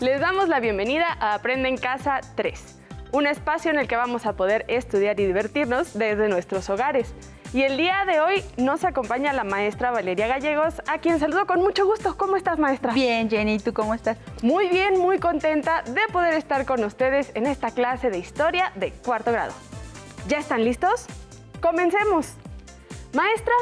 Les damos la bienvenida a Aprende en Casa 3, un espacio en el que vamos a poder estudiar y divertirnos desde nuestros hogares. Y el día de hoy nos acompaña la maestra Valeria Gallegos, a quien saludo con mucho gusto. ¿Cómo estás, maestra? Bien, Jenny, ¿tú cómo estás? Muy bien, muy contenta de poder estar con ustedes en esta clase de historia de cuarto grado. ¿Ya están listos? ¡Comencemos! Maestra,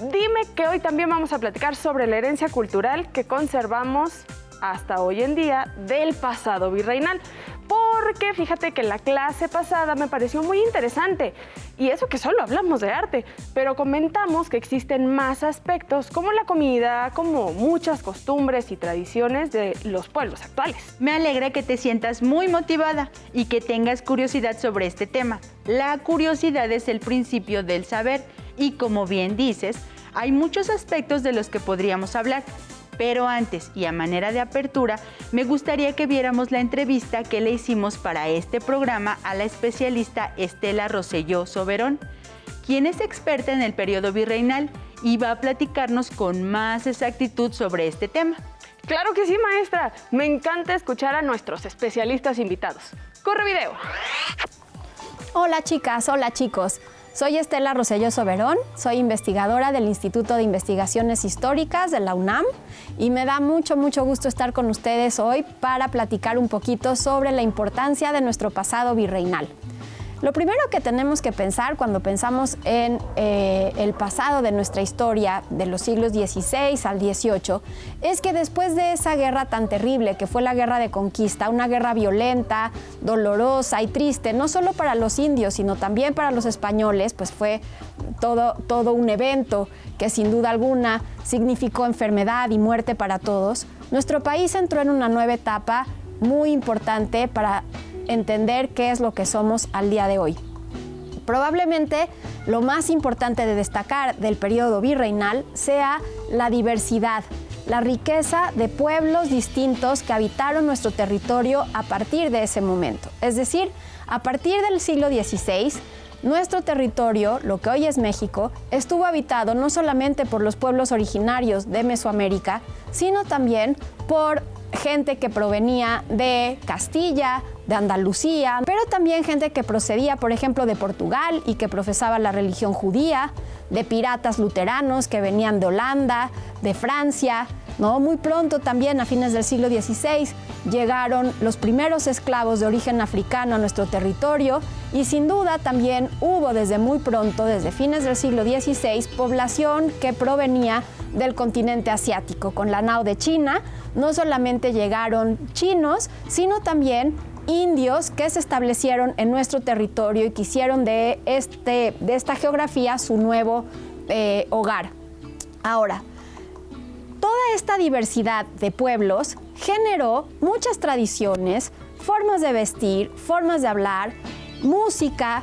dime que hoy también vamos a platicar sobre la herencia cultural que conservamos hasta hoy en día del pasado virreinal. Porque fíjate que la clase pasada me pareció muy interesante. Y eso que solo hablamos de arte, pero comentamos que existen más aspectos como la comida, como muchas costumbres y tradiciones de los pueblos actuales. Me alegra que te sientas muy motivada y que tengas curiosidad sobre este tema. La curiosidad es el principio del saber y, como bien dices, hay muchos aspectos de los que podríamos hablar. Pero antes y a manera de apertura, me gustaría que viéramos la entrevista que le hicimos para este programa a la especialista Estela Rosselló Soberón, quien es experta en el periodo virreinal y va a platicarnos con más exactitud sobre este tema. ¡Claro que sí, maestra! Me encanta escuchar a nuestros especialistas invitados. ¡Corre video! Hola chicas, hola chicos. Soy Estela Rosselló Soberón, soy investigadora del Instituto de Investigaciones Históricas de la UNAM y me da mucho gusto estar con ustedes hoy para platicar un poquito sobre la importancia de nuestro pasado virreinal. Lo primero que tenemos que pensar cuando pensamos en el pasado de nuestra historia, de los siglos XVI al XVIII, es que después de esa guerra tan terrible que fue la guerra de conquista, una guerra violenta, dolorosa y triste, no solo para los indios, sino también para los españoles, pues fue todo un evento que sin duda alguna significó enfermedad y muerte para todos. Nuestro país entró en una nueva etapa muy importante para entender qué es lo que somos al día de hoy. Probablemente lo más importante de destacar del periodo virreinal sea la diversidad, la riqueza de pueblos distintos que habitaron nuestro territorio a partir de ese momento. Es decir, a partir del siglo XVI, nuestro territorio, lo que hoy es México, estuvo habitado no solamente por los pueblos originarios de Mesoamérica, sino también por gente que provenía de Castilla, de Andalucía, pero también gente que procedía, por ejemplo, de Portugal y que profesaba la religión judía, de piratas luteranos que venían de Holanda, de Francia, ¿no? Muy pronto también, a fines del siglo XVI, llegaron los primeros esclavos de origen africano a nuestro territorio y sin duda también hubo desde muy pronto, desde fines del siglo XVI, población que provenía del continente asiático. Con la nao de China, no solamente llegaron chinos, sino también indios que se establecieron en nuestro territorio y que hicieron de esta geografía su nuevo hogar. Ahora, toda esta diversidad de pueblos generó muchas tradiciones, formas de vestir, formas de hablar, música,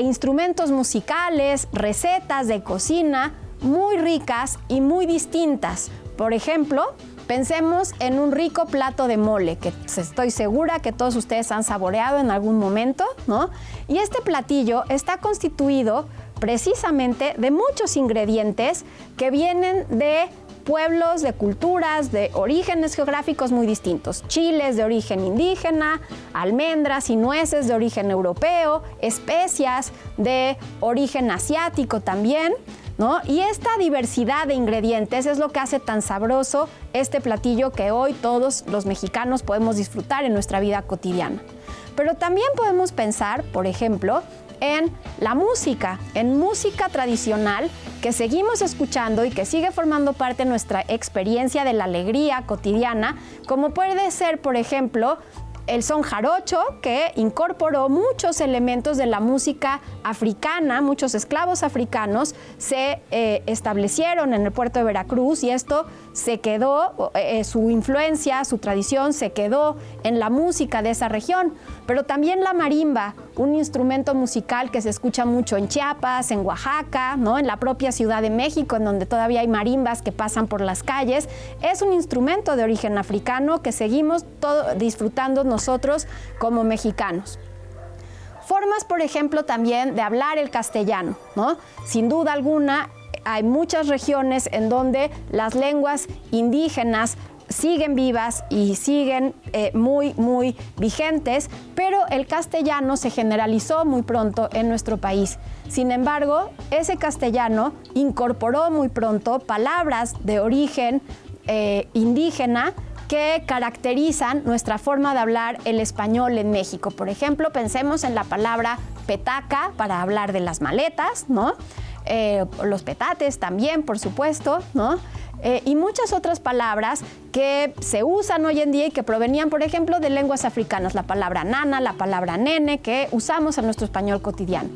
instrumentos musicales, recetas de cocina muy ricas y muy distintas. Por ejemplo, pensemos en un rico plato de mole, que estoy segura que todos ustedes han saboreado en algún momento, ¿no? Y este platillo está constituido precisamente de muchos ingredientes que vienen de pueblos, de culturas, de orígenes geográficos muy distintos. Chiles de origen indígena, almendras y nueces de origen europeo, especias de origen asiático también, ¿no? Y esta diversidad de ingredientes es lo que hace tan sabroso este platillo que hoy todos los mexicanos podemos disfrutar en nuestra vida cotidiana. Pero también podemos pensar, por ejemplo, en la música, en música tradicional que seguimos escuchando y que sigue formando parte de nuestra experiencia de la alegría cotidiana, como puede ser, por ejemplo, el son jarocho, que incorporó muchos elementos de la música africana. Muchos esclavos africanos se establecieron en el puerto de Veracruz y esto se quedó, su influencia, su tradición se quedó en la música de esa región. Pero también la marimba, un instrumento musical que se escucha mucho en Chiapas, en Oaxaca, ¿no? En la propia Ciudad de México, en donde todavía hay marimbas que pasan por las calles, es un instrumento de origen africano que seguimos disfrutando nosotros como mexicanos. Formas, por ejemplo, también de hablar el castellano, ¿no? Sin duda alguna, hay muchas regiones en donde las lenguas indígenas siguen vivas y siguen muy, muy vigentes, pero el castellano se generalizó muy pronto en nuestro país. Sin embargo, ese castellano incorporó muy pronto palabras de origen indígena que caracterizan nuestra forma de hablar el español en México. Por ejemplo, pensemos en la palabra petaca para hablar de las maletas, ¿no? Los petates también, por supuesto, ¿no? Y muchas otras palabras que se usan hoy en día y que provenían, por ejemplo, de lenguas africanas. La palabra nana, la palabra nene, que usamos en nuestro español cotidiano.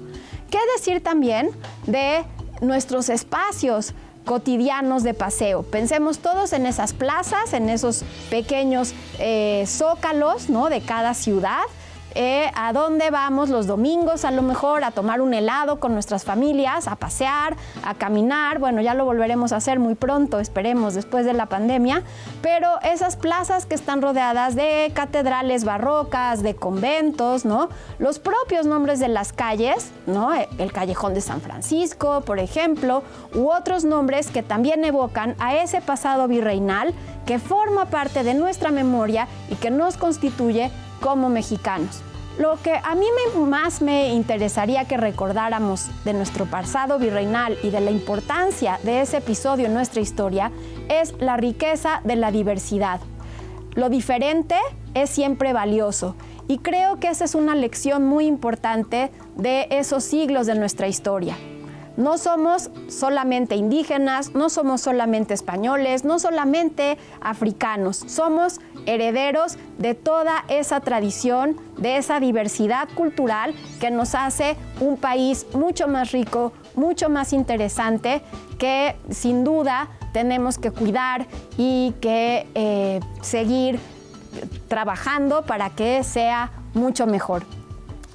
¿Qué decir también de nuestros espacios cotidianos de paseo? Pensemos todos en esas plazas, en esos pequeños zócalos, ¿no?, de cada ciudad. ¿A dónde vamos los domingos? A lo mejor a tomar un helado con nuestras familias, a pasear, a caminar. Bueno, ya lo volveremos a hacer muy pronto, esperemos, después de la pandemia. Pero esas plazas que están rodeadas de catedrales barrocas, de conventos, ¿no? Los propios nombres de las calles, ¿no? El Callejón de San Francisco, por ejemplo, u otros nombres que también evocan a ese pasado virreinal que forma parte de nuestra memoria y que nos constituye como mexicanos. Lo que a mí más me interesaría que recordáramos de nuestro pasado virreinal y de la importancia de ese episodio en nuestra historia es la riqueza de la diversidad. Lo diferente es siempre valioso y creo que esa es una lección muy importante de esos siglos de nuestra historia. No somos solamente indígenas, no somos solamente españoles, no solamente africanos, somos herederos de toda esa tradición, de esa diversidad cultural que nos hace un país mucho más rico, mucho más interesante, que sin duda tenemos que cuidar y que seguir trabajando para que sea mucho mejor.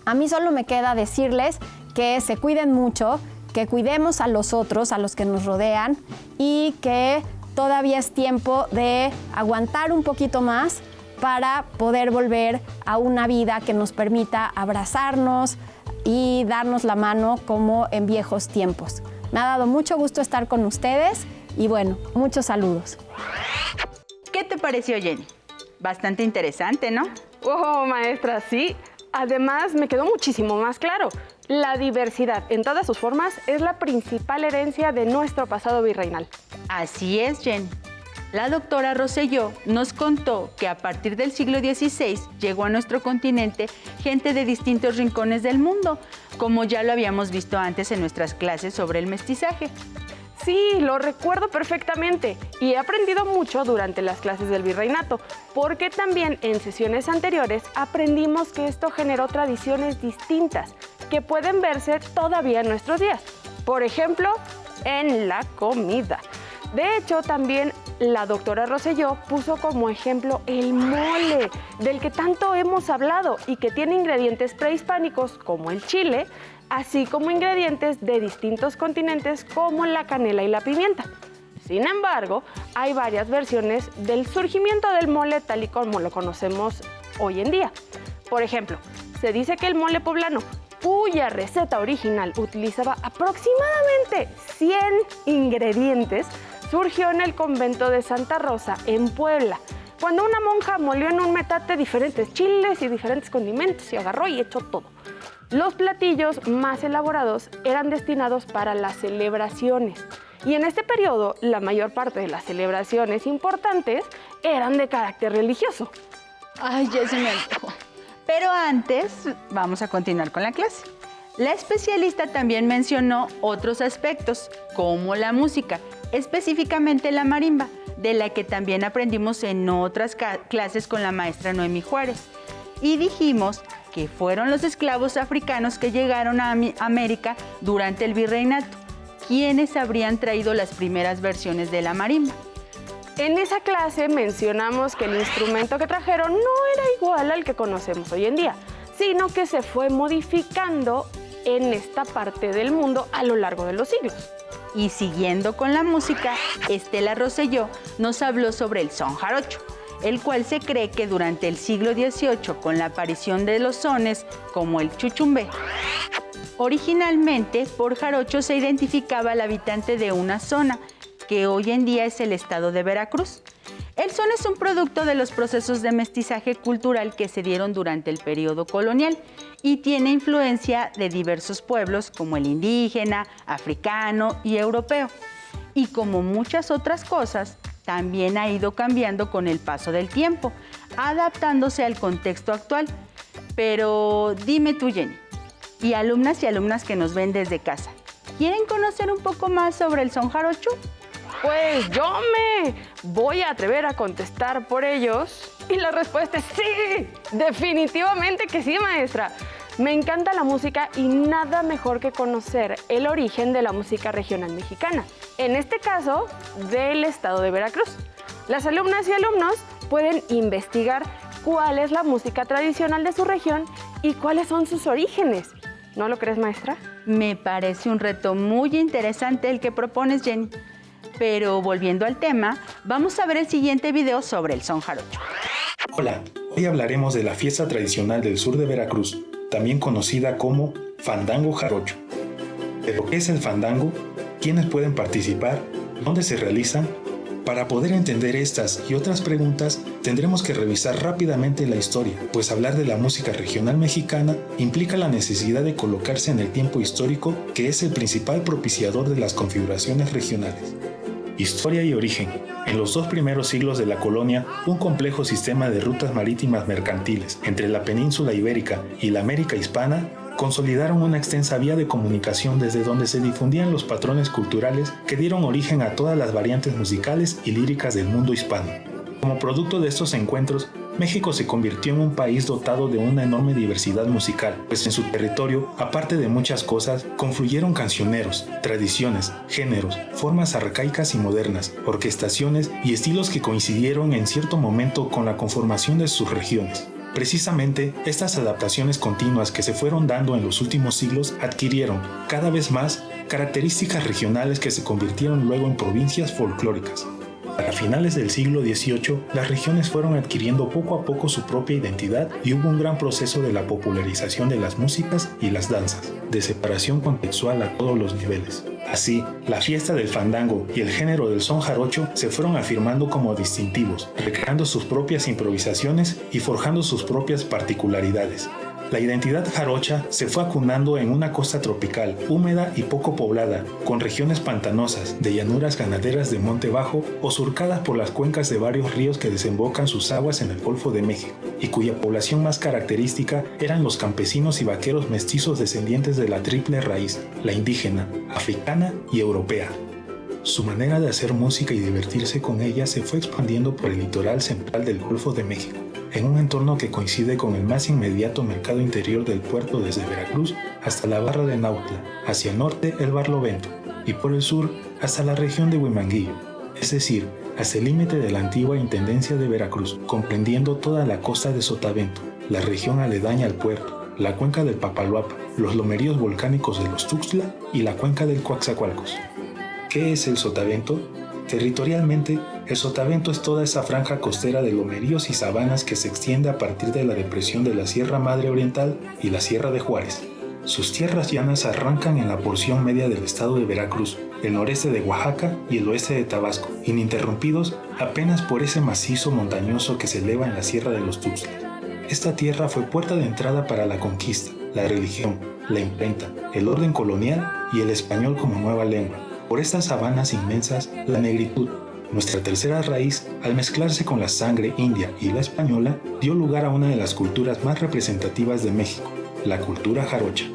A mí solo me queda decirles que se cuiden mucho, que cuidemos a los otros, a los que nos rodean, y que todavía es tiempo de aguantar un poquito más para poder volver a una vida que nos permita abrazarnos y darnos la mano como en viejos tiempos. Me ha dado mucho gusto estar con ustedes y bueno, muchos saludos. ¿Qué te pareció, Jenny? Bastante interesante, ¿no? Oh, maestra, sí. Además, me quedó muchísimo más claro. La diversidad en todas sus formas es la principal herencia de nuestro pasado virreinal. Así es, Jenny. La doctora Rosselló nos contó que a partir del siglo XVI llegó a nuestro continente gente de distintos rincones del mundo, como ya lo habíamos visto antes en nuestras clases sobre el mestizaje. Sí, lo recuerdo perfectamente y he aprendido mucho durante las clases del virreinato, porque también en sesiones anteriores aprendimos que esto generó tradiciones distintas que pueden verse todavía en nuestros días. Por ejemplo, en la comida. De hecho, también la doctora Rosselló puso como ejemplo el mole, del que tanto hemos hablado y que tiene ingredientes prehispánicos como el chile, así como ingredientes de distintos continentes como la canela y la pimienta. Sin embargo, hay varias versiones del surgimiento del mole tal y como lo conocemos hoy en día. Por ejemplo, se dice que el mole poblano, cuya receta original utilizaba aproximadamente 100 ingredientes, surgió en el convento de Santa Rosa, en Puebla, cuando una monja molió en un metate diferentes chiles y diferentes condimentos y agarró y echó todo. Los platillos más elaborados eran destinados para las celebraciones. Y en este periodo, la mayor parte de las celebraciones importantes eran de carácter religioso. Ay, ya se me antojó. Pero antes, vamos a continuar con la clase. La especialista también mencionó otros aspectos, como la música, específicamente la marimba, de la que también aprendimos en otras clases con la maestra Noemí Juárez. Y dijimos que fueron los esclavos africanos que llegaron a América durante el virreinato, quienes habrían traído las primeras versiones de la marimba. En esa clase mencionamos que el instrumento que trajeron no era igual al que conocemos hoy en día, sino que se fue modificando en esta parte del mundo a lo largo de los siglos. Y siguiendo con la música, Estela Rosselló nos habló sobre el son jarocho, el cual se cree que durante el siglo XVIII, con la aparición de los sones como el chuchumbé. Originalmente, por jarocho se identificaba al habitante de una zona, que hoy en día es el estado de Veracruz. El son es un producto de los procesos de mestizaje cultural que se dieron durante el periodo colonial y tiene influencia de diversos pueblos como el indígena, africano y europeo. Y como muchas otras cosas, también ha ido cambiando con el paso del tiempo, adaptándose al contexto actual. Pero dime tú, Jenny, y alumnas que nos ven desde casa, ¿quieren conocer un poco más sobre el son jarocho? Pues yo me voy a atrever a contestar por ellos. Y la respuesta es sí, definitivamente que sí, maestra. Me encanta la música y nada mejor que conocer el origen de la música regional mexicana. En este caso, del estado de Veracruz. Las alumnas y alumnos pueden investigar cuál es la música tradicional de su región y cuáles son sus orígenes. ¿No lo crees, maestra? Me parece un reto muy interesante el que propones, Jenny. Pero volviendo al tema, vamos a ver el siguiente video sobre el son jarocho. Hola, hoy hablaremos de la fiesta tradicional del sur de Veracruz, también conocida como Fandango Jarocho. ¿Pero qué es el fandango? ¿Quiénes pueden participar? ¿Dónde se realizan? Para poder entender estas y otras preguntas, tendremos que revisar rápidamente la historia, pues hablar de la música regional mexicana implica la necesidad de colocarse en el tiempo histórico, que es el principal propiciador de las configuraciones regionales. Historia y origen. En los 2 primeros siglos de la colonia, un complejo sistema de rutas marítimas mercantiles entre la península ibérica y la América hispana consolidaron una extensa vía de comunicación desde donde se difundían los patrones culturales que dieron origen a todas las variantes musicales y líricas del mundo hispano. Como producto de estos encuentros, México se convirtió en un país dotado de una enorme diversidad musical, pues en su territorio, aparte de muchas cosas, confluyeron cancioneros, tradiciones, géneros, formas arcaicas y modernas, orquestaciones y estilos que coincidieron en cierto momento con la conformación de sus regiones. Precisamente, estas adaptaciones continuas que se fueron dando en los últimos siglos adquirieron, cada vez más, características regionales que se convirtieron luego en provincias folclóricas. Para finales del siglo XVIII, las regiones fueron adquiriendo poco a poco su propia identidad y hubo un gran proceso de la popularización de las músicas y las danzas, de separación contextual a todos los niveles. Así, la fiesta del fandango y el género del son jarocho se fueron afirmando como distintivos, recreando sus propias improvisaciones y forjando sus propias particularidades. La identidad jarocha se fue acunando en una costa tropical, húmeda y poco poblada, con regiones pantanosas, de llanuras ganaderas de monte bajo o surcadas por las cuencas de varios ríos que desembocan sus aguas en el Golfo de México, y cuya población más característica eran los campesinos y vaqueros mestizos descendientes de la triple raíz, la indígena, africana y europea. Su manera de hacer música y divertirse con ella se fue expandiendo por el litoral central del Golfo de México, en un entorno que coincide con el más inmediato mercado interior del puerto desde Veracruz hasta la barra de Nautla, hacia el norte el Barlovento y por el sur hasta la región de Huimanguillo, es decir, hasta el límite de la antigua Intendencia de Veracruz, comprendiendo toda la costa de Sotavento, la región aledaña al puerto, la cuenca del Papaloapa, los lomeríos volcánicos de los Tuxtla y la cuenca del Coatzacoalcos. ¿Qué es el Sotavento? Territorialmente, el Sotavento es toda esa franja costera de lomeríos y sabanas que se extiende a partir de la depresión de la Sierra Madre Oriental y la Sierra de Juárez. Sus tierras llanas arrancan en la porción media del estado de Veracruz, el noreste de Oaxaca y el oeste de Tabasco, ininterrumpidos apenas por ese macizo montañoso que se eleva en la Sierra de los Tuxtlas. Esta tierra fue puerta de entrada para la conquista, la religión, la imprenta, el orden colonial y el español como nueva lengua. Por estas sabanas inmensas, la negritud, nuestra tercera raíz, al mezclarse con la sangre india y la española, dio lugar a una de las culturas más representativas de México, la cultura jarocha.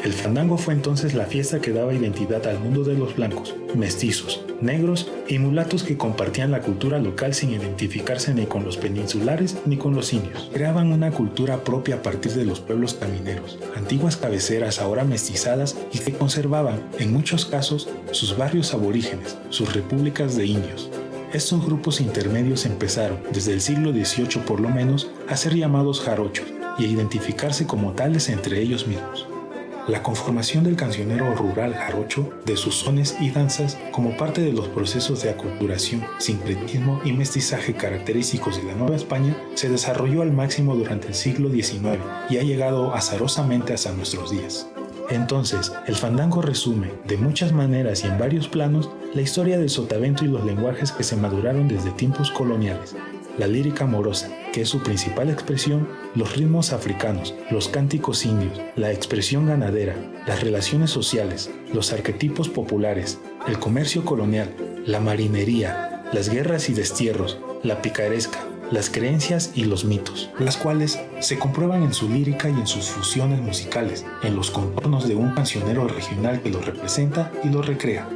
El fandango fue entonces la fiesta que daba identidad al mundo de los blancos, mestizos, negros y mulatos que compartían la cultura local sin identificarse ni con los peninsulares ni con los indios. Creaban una cultura propia a partir de los pueblos camineros, antiguas cabeceras ahora mestizadas y que conservaban, en muchos casos, sus barrios aborígenes, sus repúblicas de indios. Estos grupos intermedios empezaron, desde el siglo XVIII por lo menos, a ser llamados jarochos y a identificarse como tales entre ellos mismos. La conformación del cancionero rural jarocho, de sus sones y danzas, como parte de los procesos de aculturación, sincretismo y mestizaje característicos de la Nueva España, se desarrolló al máximo durante el siglo XIX y ha llegado azarosamente hasta nuestros días. Entonces, el fandango resume, de muchas maneras y en varios planos, la historia del sotavento y los lenguajes que se maduraron desde tiempos coloniales. La lírica amorosa, que es su principal expresión, los ritmos africanos, los cánticos indios, la expresión ganadera, las relaciones sociales, los arquetipos populares, el comercio colonial, la marinería, las guerras y destierros, la picaresca, las creencias y los mitos, las cuales se comprueban en su lírica y en sus fusiones musicales, en los contornos de un cancionero regional que los representa y los recrea.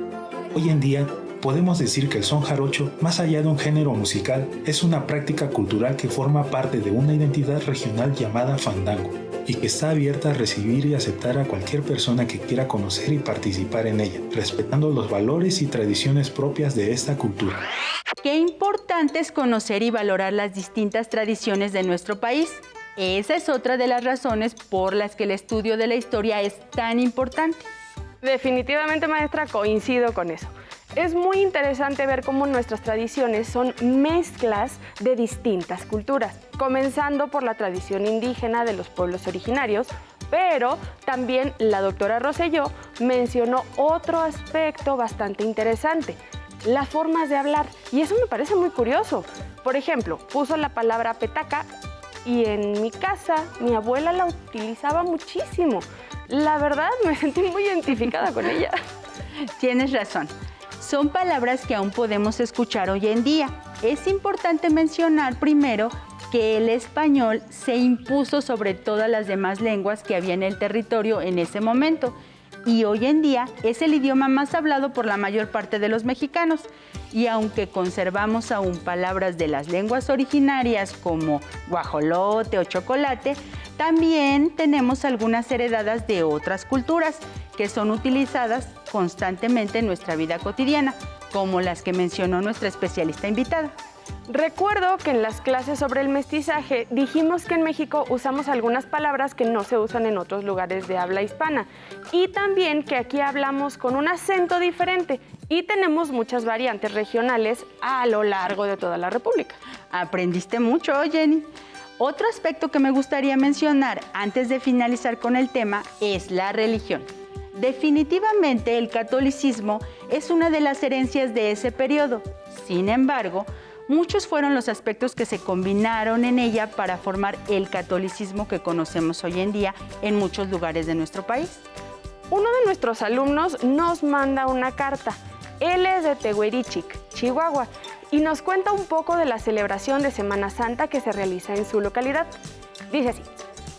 Hoy en día, podemos decir que el son jarocho, más allá de un género musical, es una práctica cultural que forma parte de una identidad regional llamada fandango y que está abierta a recibir y aceptar a cualquier persona que quiera conocer y participar en ella, respetando los valores y tradiciones propias de esta cultura. Qué importante es conocer y valorar las distintas tradiciones de nuestro país. Esa es otra de las razones por las que el estudio de la historia es tan importante. Definitivamente, maestra, coincido con eso. Es muy interesante ver cómo nuestras tradiciones son mezclas de distintas culturas, comenzando por la tradición indígena de los pueblos originarios, pero también la doctora Rosselló mencionó otro aspecto bastante interesante, las formas de hablar, y eso me parece muy curioso. Por ejemplo, puso la palabra petaca y en mi casa mi abuela la utilizaba muchísimo. La verdad, me sentí muy identificada con ella. Tienes razón. Son palabras que aún podemos escuchar hoy en día. Es importante mencionar primero que el español se impuso sobre todas las demás lenguas que había en el territorio en ese momento y hoy en día es el idioma más hablado por la mayor parte de los mexicanos. Y aunque conservamos aún palabras de las lenguas originarias como guajolote o chocolate, también tenemos algunas heredadas de otras culturas que son utilizadas constantemente en nuestra vida cotidiana, como las que mencionó nuestra especialista invitada. Recuerdo que en las clases sobre el mestizaje dijimos que en México usamos algunas palabras que no se usan en otros lugares de habla hispana y también que aquí hablamos con un acento diferente y tenemos muchas variantes regionales a lo largo de toda la República. Aprendiste mucho, Jenny. Otro aspecto que me gustaría mencionar antes de finalizar con el tema es la religión. Definitivamente el catolicismo es una de las herencias de ese periodo. Sin embargo, muchos fueron los aspectos que se combinaron en ella para formar el catolicismo que conocemos hoy en día en muchos lugares de nuestro país. Uno de nuestros alumnos nos manda una carta. Él es de Tehuerichic, Chihuahua, y nos cuenta un poco de la celebración de Semana Santa que se realiza en su localidad. Dice así: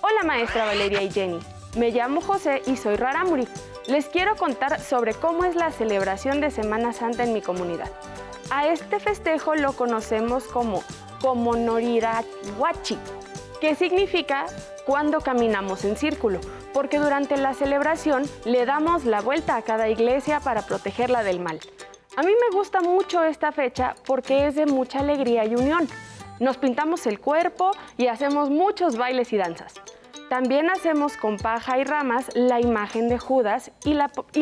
Hola maestra Valeria y Jenny, me llamo José y soy rarámuri. Les quiero contar sobre cómo es la celebración de Semana Santa en mi comunidad. A este festejo lo conocemos como Comonoriarahuachi, que significa cuando caminamos en círculo, porque durante la celebración le damos la vuelta a cada iglesia para protegerla del mal. A mí me gusta mucho esta fecha porque es de mucha alegría y unión. Nos pintamos el cuerpo y hacemos muchos bailes y danzas. También hacemos con paja y ramas la imagen de Judas y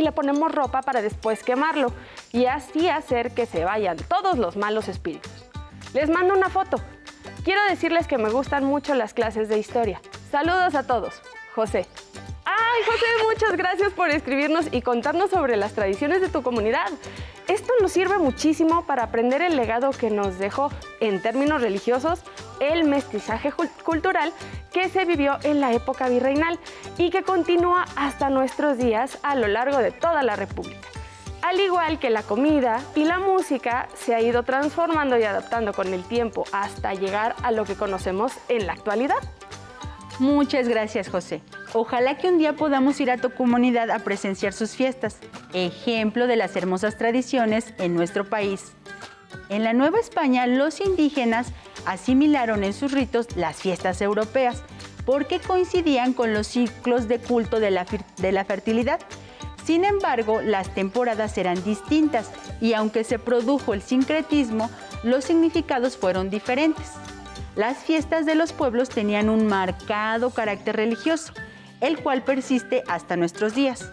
le ponemos ropa para después quemarlo y así hacer que se vayan todos los malos espíritus. Les mando una foto. Quiero decirles que me gustan mucho las clases de historia. Saludos a todos. José. ¡Ay, José! Muchas gracias por escribirnos y contarnos sobre las tradiciones de tu comunidad. Esto nos sirve muchísimo para aprender el legado que nos dejó, en términos religiosos, el mestizaje cultural que se vivió en la época virreinal y que continúa hasta nuestros días a lo largo de toda la República. Al igual que la comida y la música se ha ido transformando y adaptando con el tiempo hasta llegar a lo que conocemos en la actualidad. Muchas gracias, José. Ojalá que un día podamos ir a tu comunidad a presenciar sus fiestas, ejemplo de las hermosas tradiciones en nuestro país. En la Nueva España, los indígenas asimilaron en sus ritos las fiestas europeas porque coincidían con los ciclos de culto de la fertilidad. Sin embargo, las temporadas eran distintas y aunque se produjo el sincretismo, los significados fueron diferentes. Las fiestas de los pueblos tenían un marcado carácter religioso, el cual persiste hasta nuestros días.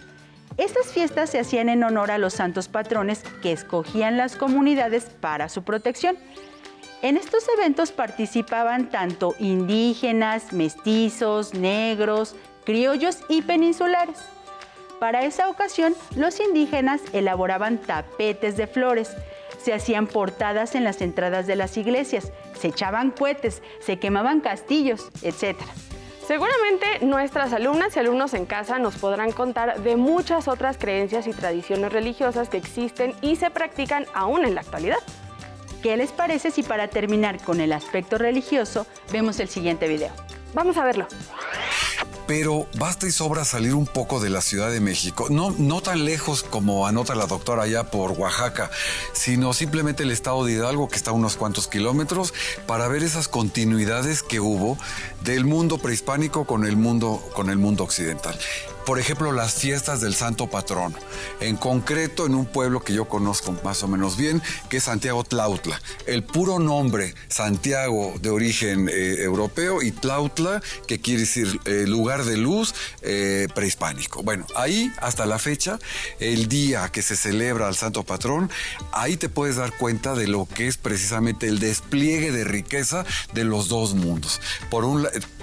Estas fiestas se hacían en honor a los santos patrones que escogían las comunidades para su protección. En estos eventos participaban tanto indígenas, mestizos, negros, criollos y peninsulares. Para esa ocasión, los indígenas elaboraban tapetes de flores, se hacían portadas en las entradas de las iglesias, se echaban cohetes, se quemaban castillos, etc. Seguramente nuestras alumnas y alumnos en casa nos podrán contar de muchas otras creencias y tradiciones religiosas que existen y se practican aún en la actualidad. ¿Qué les parece si para terminar con el aspecto religioso vemos el siguiente video? Vamos a verlo. Pero basta y sobra salir un poco de la Ciudad de México, no tan lejos como anota la doctora allá por Oaxaca, sino simplemente el estado de Hidalgo, que está a unos cuantos kilómetros, para ver esas continuidades que hubo del mundo prehispánico con el mundo occidental. Por ejemplo, las fiestas del Santo Patrono, en concreto en un pueblo que yo conozco más o menos bien, que es Santiago Tlautla. El puro nombre, Santiago, de origen europeo, y Tlautla, que quiere decir lugar de luz prehispánico. Bueno, ahí hasta la fecha, el día que se celebra al Santo Patrón, ahí te puedes dar cuenta de lo que es precisamente el despliegue de riqueza de los dos mundos.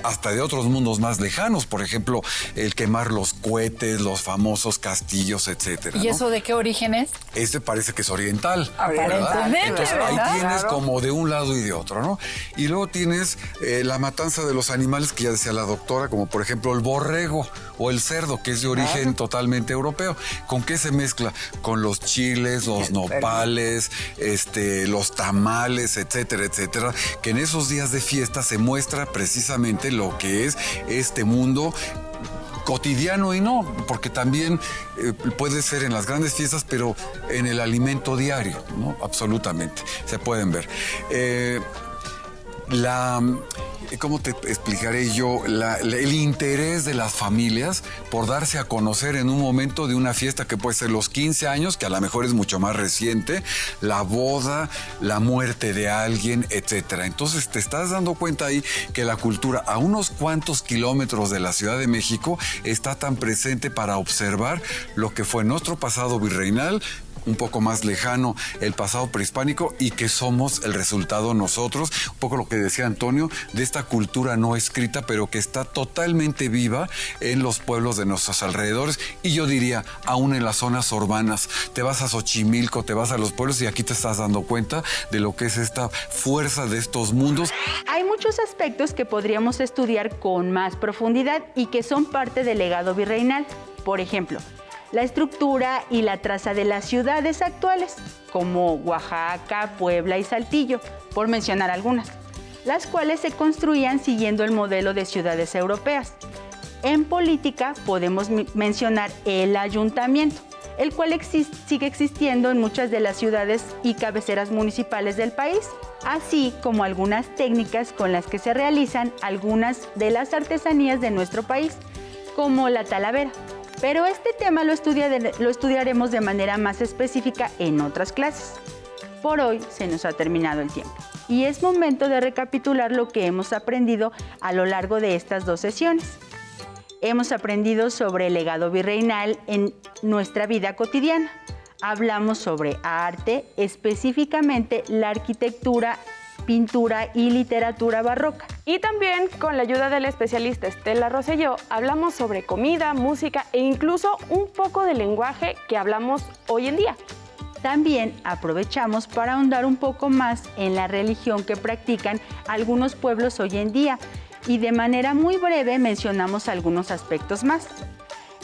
Hasta de otros mundos más lejanos, por ejemplo, el quemar los cohetes, los famosos castillos, etcétera. ¿Y eso de qué origen es? Este parece que es oriental. Aparentemente, entonces ¿verdad? ahí tienes como de un lado y de otro, ¿no? Y luego tienes la matanza de los animales que ya decía la doctora, como por ejemplo el borrego o el cerdo, que es de origen totalmente europeo. ¿Con qué se mezcla? Con los chiles, los nopales, los tamales, etcétera, etcétera, que en esos días de fiesta se muestra precisamente lo que es este mundo cotidiano y no, porque también puede ser en las grandes fiestas, pero en el alimento diario, ¿no? Absolutamente, se pueden ver. ¿Cómo te explicaré yo? El interés de las familias por darse a conocer en un momento de una fiesta que puede ser los 15 años, que a lo mejor es mucho más reciente, la boda, la muerte de alguien, etcétera. Entonces te estás dando cuenta ahí que la cultura a unos cuantos kilómetros de la Ciudad de México está tan presente para observar lo que fue nuestro pasado virreinal, un poco más lejano el pasado prehispánico, y que somos el resultado nosotros, un poco lo que decía Antonio, de esta cultura no escrita, pero que está totalmente viva en los pueblos de nuestros alrededores, y yo diría, aún en las zonas urbanas. Te vas a Xochimilco, te vas a los pueblos, y aquí te estás dando cuenta de lo que es esta fuerza de estos mundos. Hay muchos aspectos que podríamos estudiar con más profundidad y que son parte del legado virreinal. Por ejemplo, la estructura y la traza de las ciudades actuales, como Oaxaca, Puebla y Saltillo, por mencionar algunas, las cuales se construían siguiendo el modelo de ciudades europeas. En política podemos mencionar el ayuntamiento, el cual sigue existiendo en muchas de las ciudades y cabeceras municipales del país, así como algunas técnicas con las que se realizan algunas de las artesanías de nuestro país, como la talavera. Pero este tema lo estudiaremos de manera más específica en otras clases. Por hoy se nos ha terminado el tiempo y es momento de recapitular lo que hemos aprendido a lo largo de estas 2 sesiones. Hemos aprendido sobre el legado virreinal en nuestra vida cotidiana. Hablamos sobre arte, específicamente la arquitectura, pintura y literatura barroca. Y también, con la ayuda del especialista Estela Rosselló, hablamos sobre comida, música e incluso un poco de lenguaje que hablamos hoy en día. También aprovechamos para ahondar un poco más en la religión que practican algunos pueblos hoy en día y de manera muy breve mencionamos algunos aspectos más.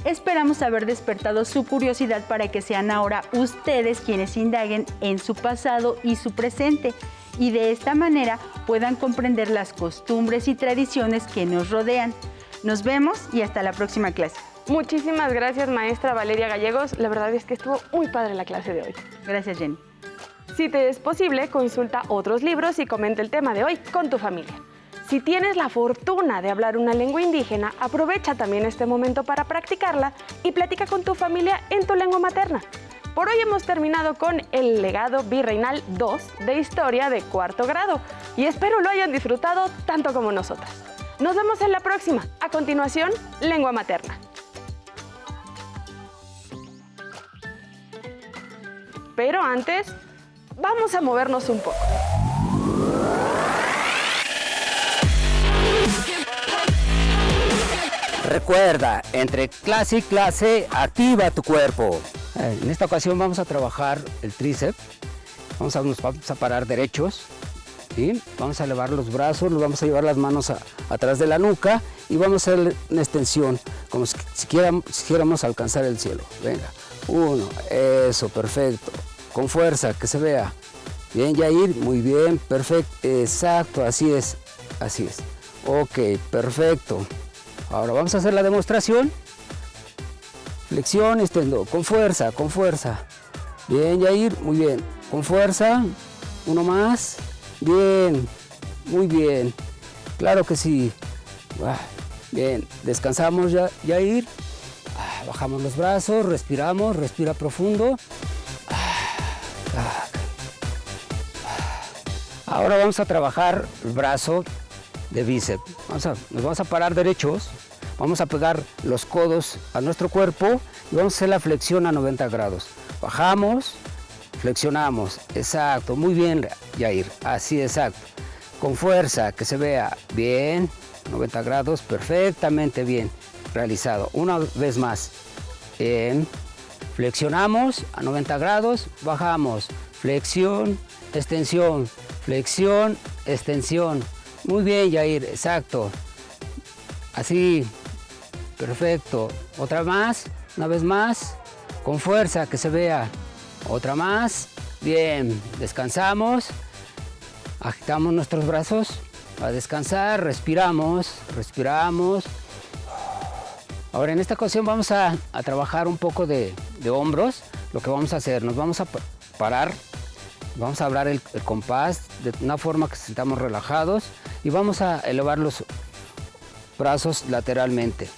Esperamos haber despertado su curiosidad para que sean ahora ustedes quienes indaguen en su pasado y su presente, y de esta manera puedan comprender las costumbres y tradiciones que nos rodean. Nos vemos y hasta la próxima clase. Muchísimas gracias, maestra Valeria Gallegos. La verdad es que estuvo muy padre la clase de hoy. Gracias, Jenny. Si te es posible, consulta otros libros y comenta el tema de hoy con tu familia. Si tienes la fortuna de hablar una lengua indígena, aprovecha también este momento para practicarla y platica con tu familia en tu lengua materna. Por hoy hemos terminado con el legado virreinal 2 de historia de 4º grado y espero lo hayan disfrutado tanto como nosotras. Nos vemos en la próxima. A continuación, lengua materna. Pero antes, vamos a movernos un poco. Recuerda, entre clase y clase, activa tu cuerpo. En esta ocasión vamos a trabajar el tríceps. Nos vamos a parar derechos. ¿Sí? Vamos a elevar los brazos, nos vamos a llevar las manos atrás de la nuca y vamos a hacer una extensión, como si quisiéramos alcanzar el cielo. Venga, 1, eso, perfecto. Con fuerza, que se vea. Bien, Yair, muy bien, perfecto, exacto, así es. Ok, perfecto. Ahora vamos a hacer la demostración. Flexión, extendo, con fuerza. Bien, Yair, muy bien. Con fuerza, uno más. Bien, muy bien. Claro que sí. Bien, descansamos, Yair. Bajamos los brazos, respiramos, respira profundo. Ahora vamos a trabajar el brazo de bíceps. Nos vamos a parar derechos, vamos a pegar los codos a nuestro cuerpo y vamos a hacer la flexión a 90 grados. Bajamos, flexionamos, exacto, muy bien, Yair, así, exacto. Con fuerza, que se vea bien, 90 grados, perfectamente bien realizado. Una vez más, bien, flexionamos a 90 grados, bajamos, flexión, extensión, flexión, extensión. Muy bien, Yair, exacto. Así, perfecto. Otra más, una vez más, con fuerza, que se vea. Otra más, bien, descansamos, agitamos nuestros brazos a descansar, respiramos. Ahora en esta ocasión vamos a trabajar un poco de hombros. Lo que vamos a hacer, nos vamos a parar, vamos a hablar el compás de una forma que sintamos relajados y vamos a elevar los brazos lateralmente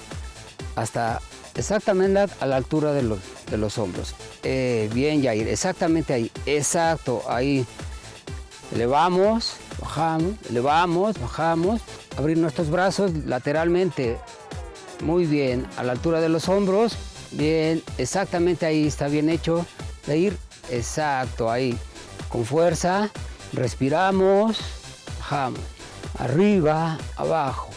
hasta exactamente a la altura de los hombros. Bien, Yair, exactamente ahí, exacto, ahí. Elevamos, bajamos, abrir nuestros brazos lateralmente. Muy bien, a la altura de los hombros. Bien, exactamente ahí, está bien hecho, Yair, exacto, ahí. Con fuerza, respiramos, bajamos. Arriba, abajo.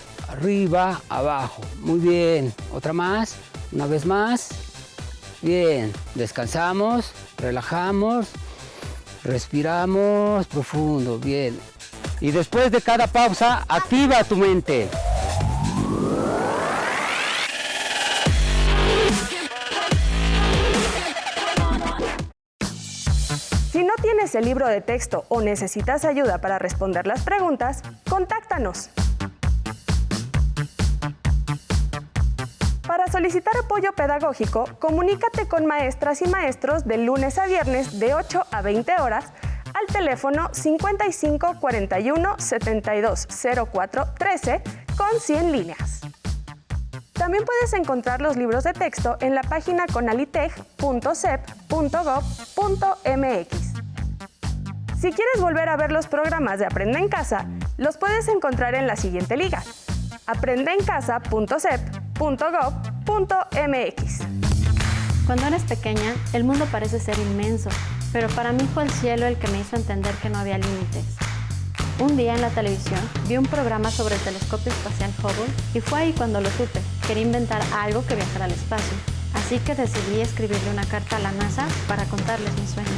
Muy bien, otra más, una vez más. Bien, descansamos, relajamos, respiramos profundo, bien. Y después de cada pausa, activa tu mente. Si no tienes el libro de texto o necesitas ayuda para responder las preguntas, contáctanos. Para solicitar apoyo pedagógico, comunícate con maestras y maestros de lunes a viernes de 8 a 20 horas al teléfono 55 41 72 04 13 con 100 líneas. También puedes encontrar los libros de texto en la página conalitech.sep.gov.mx. Si quieres volver a ver los programas de Aprende en Casa, los puedes encontrar en la siguiente liga: aprendeencasa.sep.gov.mx. Cuando eres pequeña, el mundo parece ser inmenso, pero para mí fue el cielo el que me hizo entender que no había límites. Un día en la televisión vi un programa sobre el telescopio espacial Hubble y fue ahí cuando lo supe. Quería inventar algo que viajara al espacio, así que decidí escribirle una carta a la NASA para contarles mi sueño.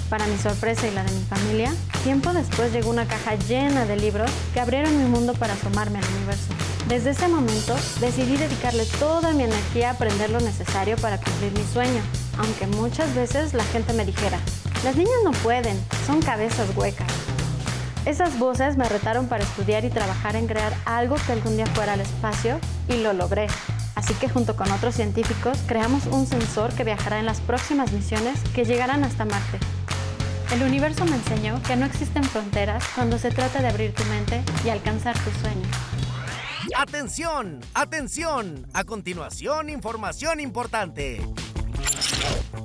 Para mi sorpresa y la de mi familia, tiempo después llegó una caja llena de libros que abrieron mi mundo para asomarme al universo. Desde ese momento, decidí dedicarle toda mi energía a aprender lo necesario para cumplir mi sueño, aunque muchas veces la gente me dijera: las niñas no pueden, son cabezas huecas. Esas voces me retaron para estudiar y trabajar en crear algo que algún día fuera al espacio, y lo logré. Así que junto con otros científicos creamos un sensor que viajará en las próximas misiones que llegarán hasta Marte. El universo me enseñó que no existen fronteras cuando se trata de abrir tu mente y alcanzar tus sueños. ¡Atención! ¡Atención! A continuación, información importante.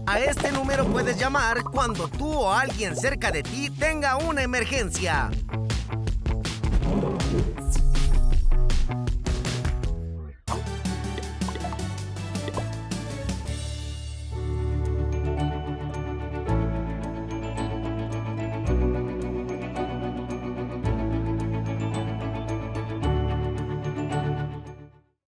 A este número puedes llamar cuando tú o alguien cerca de ti tenga una emergencia.